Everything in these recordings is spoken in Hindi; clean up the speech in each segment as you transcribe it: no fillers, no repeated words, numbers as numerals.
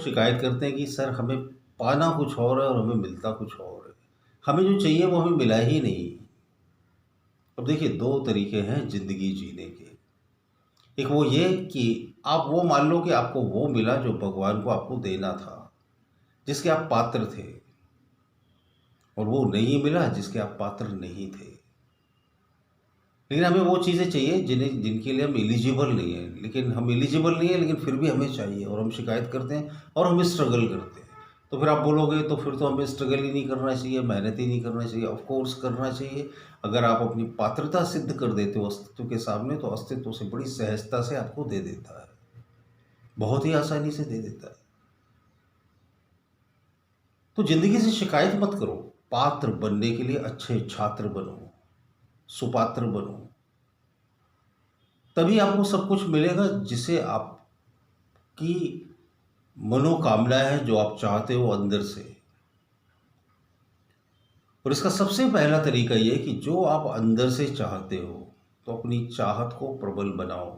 शिकायत करते हैं कि सर हमें पाना कुछ और है और हमें मिलता कुछ और है। हमें जो चाहिए वो हमें मिला ही नहीं। अब देखिए 2 तरीके हैं ज़िंदगी जीने के। एक वो ये कि आप वो मान लो कि आपको वो मिला जो भगवान को आपको देना था, जिसके आप पात्र थे, और वो नहीं मिला जिसके आप पात्र नहीं थे। लेकिन हमें वो चीज़ें चाहिए जिनके लिए हम एलिजिबल नहीं हैं, लेकिन हम एलिजिबल नहीं हैं लेकिन फिर भी हमें चाहिए और हम शिकायत करते हैं और हम स्ट्रगल करते हैं। तो फिर आप बोलोगे तो फिर तो हमें स्ट्रगल ही नहीं करना चाहिए, मेहनत ही नहीं करना चाहिए। ऑफ कोर्स करना चाहिए। अगर आप अपनी पात्रता सिद्ध कर देते हो अस्तित्व के सामने, तो अस्तित्व से बड़ी सहजता से आपको दे देता है, बहुत ही आसानी से दे देता है। तो ज़िंदगी से शिकायत मत करो। पात्र बनने के लिए अच्छे छात्र बनो, सुपात्र बनो। तभी आपको सब कुछ मिलेगा जिसे आपकी मनोकामनाएं हैं, जो आप चाहते हो अंदर से। और इसका सबसे पहला तरीका ये है कि जो आप अंदर से चाहते हो, तो अपनी चाहत को प्रबल बनाओ।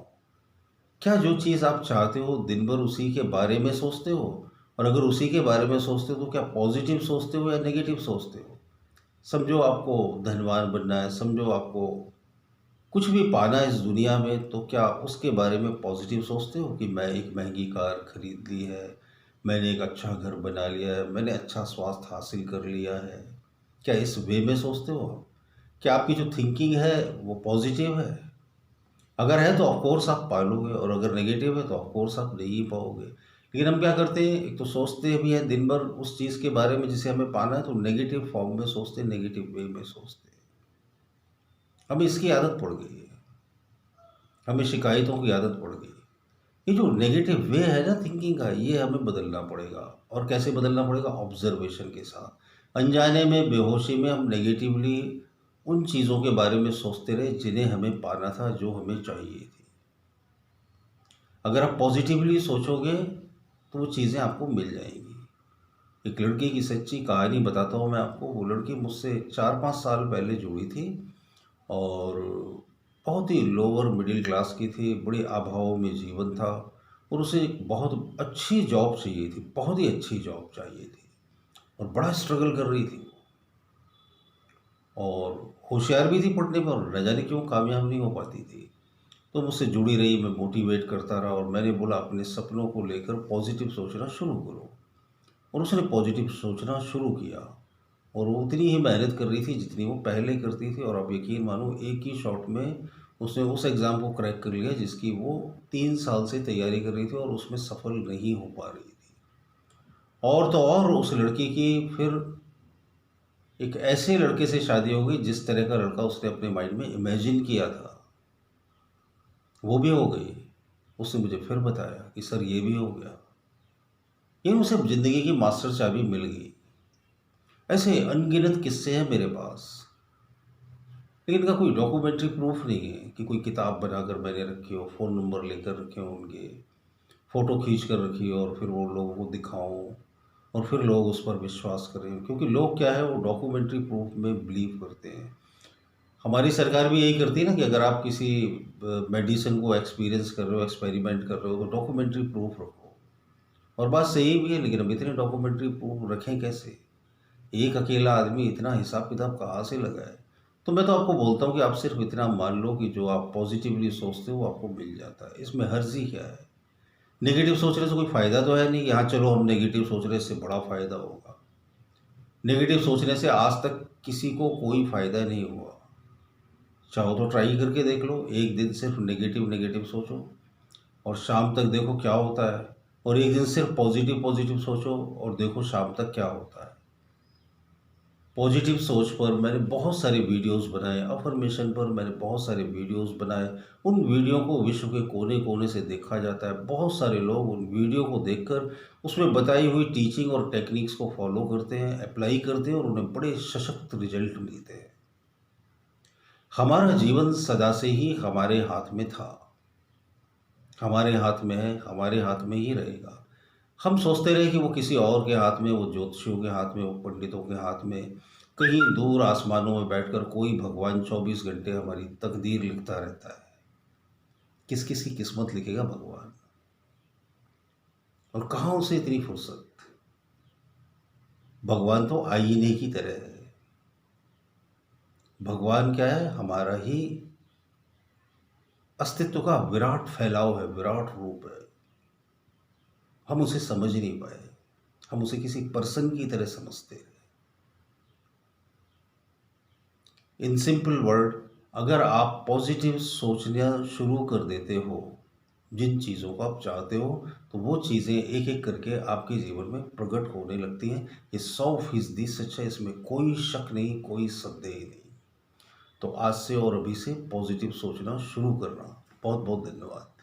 क्या जो चीज़ आप चाहते हो दिन भर उसी के बारे में सोचते हो? और अगर उसी के बारे में सोचते हो तो क्या पॉजिटिव सोचते हो या नेगेटिव सोचते हो? समझो आपको धनवान बनना है, समझो आपको कुछ भी पाना है इस दुनिया में, तो क्या उसके बारे में पॉजिटिव सोचते हो कि मैं एक महंगी कार खरीद ली है, मैंने एक अच्छा घर बना लिया है, मैंने अच्छा स्वास्थ्य हासिल कर लिया है? क्या इस वे में सोचते हो आप? क्या आपकी जो थिंकिंग है वो पॉजिटिव है? अगर है तो ऑफ कोर्स आप पालोगे, और अगर नेगेटिव है तो ऑफ कोर्स आप नहीं पाओगे। लेकिन हम क्या करते हैं, एक तो सोचते भी हैं दिन भर उस चीज़ के बारे में जिसे हमें पाना है, तो नेगेटिव फॉर्म में सोचते हैं, नेगेटिव वे में सोचते हैं। हमें इसकी आदत पड़ गई है, हमें शिकायतों की आदत पड़ गई है। ये जो नेगेटिव वे है ना थिंकिंग का, ये हमें बदलना पड़ेगा। और कैसे बदलना पड़ेगा? ऑब्जर्वेशन के साथ। अनजाने में, बेहोशी में हम नेगेटिवली उन चीज़ों के बारे में सोचते रहे जिन्हें हमें पाना था, जो हमें चाहिए थी। अगर आप पॉजिटिवली सोचोगे तो वो चीज़ें आपको मिल जाएंगी। एक लड़की की सच्ची कहानी बताता हूँ मैं आपको। वो लड़की मुझसे 4-5 साल पहले जुड़ी थी, और बहुत ही लोअर मिडिल क्लास की थी, बड़े अभाव में जीवन था, और उसे एक बहुत अच्छी जॉब चाहिए थी, बहुत ही अच्छी जॉब चाहिए थी, और बड़ा स्ट्रगल कर रही थी, और होशियार भी थी पढ़ने में, और न जाने क्यों कामयाब नहीं हो पाती थी। तो मुझसे जुड़ी रही, मैं मोटिवेट करता रहा, और मैंने बोला अपने सपनों को लेकर पॉजिटिव सोचना शुरू करो। और उसने पॉजिटिव सोचना शुरू किया, और वो उतनी ही मेहनत कर रही थी जितनी वो पहले करती थी। और आप यकीन मानो, एक ही शॉट में उसने उस एग्ज़ाम को क्रैक कर लिया जिसकी वो 3 साल से तैयारी कर रही थी, और उसमें सफल नहीं हो पा रही थी। और तो और उस लड़की की फिर एक ऐसे लड़के से शादी हो गई जिस तरह का लड़का उसने अपने माइंड में इमेजिन किया था, वो भी हो गई। उसने मुझे फिर बताया कि सर ये भी हो गया। ये उसे ज़िंदगी की मास्टर चाबी मिल गई। ऐसे अनगिनत किस्से हैं मेरे पास, लेकिन इनका कोई डॉक्यूमेंट्री प्रूफ नहीं है कि कोई किताब बनाकर मैंने रखी हो, फ़ोन नंबर लेकर रखे हो उनके, फ़ोटो खींच कर रखी हो, और फिर वो लोगों को दिखाऊं, और फिर लोग उस पर विश्वास करें। क्योंकि लोग क्या है, वो डॉक्यूमेंट्री प्रूफ में बिलीव करते हैं। हमारी सरकार भी यही करती है ना कि अगर आप किसी मेडिसिन को एक्सपीरियंस कर रहे हो, एक्सपेरिमेंट कर रहे हो, तो डॉक्यूमेंट्री प्रूफ रखो। और बात सही भी है, लेकिन अब इतने डॉक्यूमेंट्री प्रूफ रखें कैसे? एक अकेला आदमी इतना हिसाब किताब कहाँ से लगाए? तो मैं तो आपको बोलता हूँ कि आप सिर्फ इतना मान लो कि जो आप पॉजिटिवली सोचते हो वो आपको मिल जाता है। इसमें हर्जी क्या है? नेगेटिव सोचने से कोई फ़ायदा तो है नहीं कि हाँ चलो हम नेगेटिव सोच रहे हैं, इससे बड़ा फ़ायदा होगा। नेगेटिव सोचने से आज तक किसी को कोई फ़ायदा नहीं हुआ। चाहो तो ट्राई करके देख लो, एक दिन सिर्फ नेगेटिव नेगेटिव सोचो, और शाम तक देखो क्या होता है। और एक दिन सिर्फ पॉजिटिव पॉजिटिव सोचो, और देखो शाम तक क्या होता है। पॉजिटिव सोच पर मैंने बहुत सारे वीडियोस बनाए, अफर्मेशन पर मैंने बहुत सारे वीडियोस बनाए। उन वीडियो को विश्व के कोने कोने से देखा जाता है। बहुत सारे लोग उन वीडियो को देखकर उसमें बताई हुई टीचिंग और टेक्निक्स को फॉलो करते हैं, अप्लाई करते हैं, और उन्हें बड़े सशक्त रिजल्ट मिलते हैं। हमारा जीवन सदा से ही हमारे हाथ में था, हमारे हाथ में है, हमारे हाथ में ही रहेगा। हम सोचते रहे कि वो किसी और के हाथ में, वो ज्योतिषियों के हाथ में, वो पंडितों के हाथ में, कहीं दूर आसमानों में बैठकर कोई भगवान 24 घंटे हमारी तकदीर लिखता रहता है। किस किस की किस्मत लिखेगा भगवान? और कहाँ उसे इतनी फुर्सत। भगवान तो आईने की तरह है। भगवान क्या है, हमारा ही अस्तित्व का विराट फैलाव है, विराट रूप है। हम उसे समझ नहीं पाए, हम उसे किसी पर्सन की तरह समझते हैं। इन सिंपल वर्ड, अगर आप पॉजिटिव सोचना शुरू कर देते हो, जिन चीज़ों को आप चाहते हो, तो वो चीज़ें एक एक करके आपके जीवन में प्रकट होने लगती हैं। ये 100% सच है, इसमें कोई शक नहीं, कोई संदेह नहीं। तो आज से और अभी से पॉजिटिव सोचना शुरू करना। बहुत बहुत धन्यवाद।